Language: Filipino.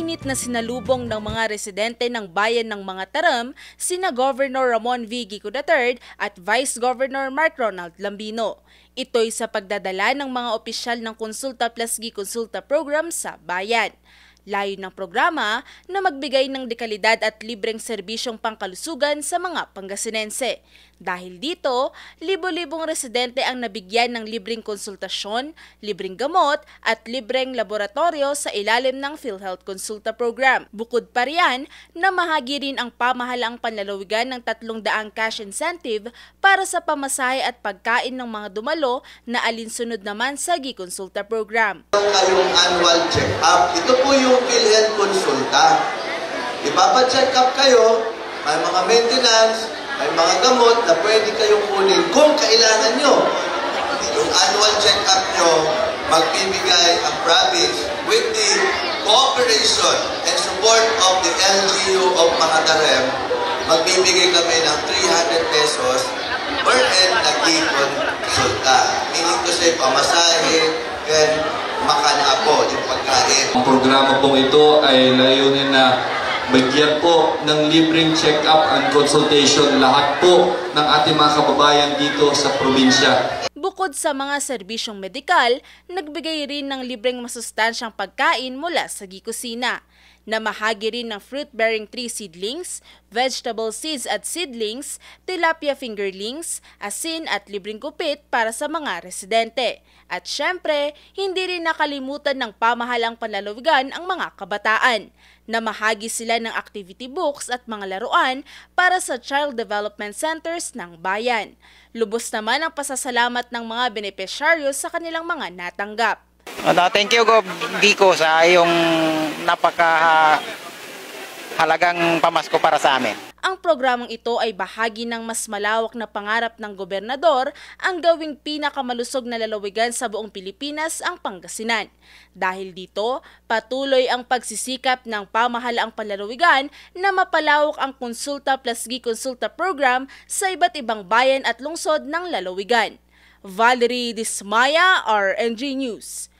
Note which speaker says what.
Speaker 1: Mainit na sinalubong ng mga residente ng bayan ng Mga Taram sina Governor Ramon V. Gico III at Vice Governor Mark Ronald Lambino. Ito'y sa pagdadala ng mga opisyal ng Konsulta Plus Gi-Konsulta program sa bayan. Layo ng programa na magbigay ng dekalidad at libreng serbisyong pangkalusugan sa mga Pangasinense. Dahil dito, libo-libong residente ang nabigyan ng libreng konsultasyon, libreng gamot at libreng laboratorio sa ilalim ng PhilHealth Konsulta Program. Bukod pa riyan, namahagi rin ang pamahalaang panlalawigan ng 300 cash incentive para sa pamasahe at pagkain ng mga dumalo na alinsunod naman sa Gi-Konsulta Program.
Speaker 2: Kayong annual check-up, ito po yung PhilHealth Konsulta. Ipapacheck up kayo, may mga maintenance, may mga gamot na pwede kayong kunin kung kailangan nyo. Yung annual check-up nyo, magbibigay ang province with the cooperation and support of the LGU of Mga Taram, magbibigay kami ng 300 pesos per head na Gi-Konsulta. Meaning to say, pamasahe, and makana po yung pagkain.
Speaker 3: Ang programa pong ito ay layunin na bigyan po ng libreng check-up and consultation lahat po ng ating mga kababayan dito sa probinsya.
Speaker 1: Bukod sa mga serbisyong medikal, nagbigay rin ng libreng masustansyang pagkain mula sa Gi-Kusina. Namahagi rin ng fruit-bearing tree seedlings, vegetable seeds at seedlings, tilapia fingerlings, asin at libreng gupit para sa mga residente. At syempre, hindi rin nakalimutan ng pamahalang panlalawigan ang mga kabataan. Namahagi sila ng activity books at mga laruan para sa child development centers ng bayan. Lubos naman ang pasasalamat ng mga benepisyaryo sa kanilang mga natanggap.
Speaker 4: Thank you, Gico, sa iyong napakahalagang pamasko para sa amin.
Speaker 1: Ang programang ito ay bahagi ng mas malawak na pangarap ng gobernador ang gawing pinakamalusog na lalawigan sa buong Pilipinas ang Pangasinan. Dahil dito, patuloy ang pagsisikap ng pamahalaang panlalawigan na mapalawak ang Konsulta Plus Gi-Konsulta program sa iba't ibang bayan at lungsod ng lalawigan. Valerie Dismaya, RNG News.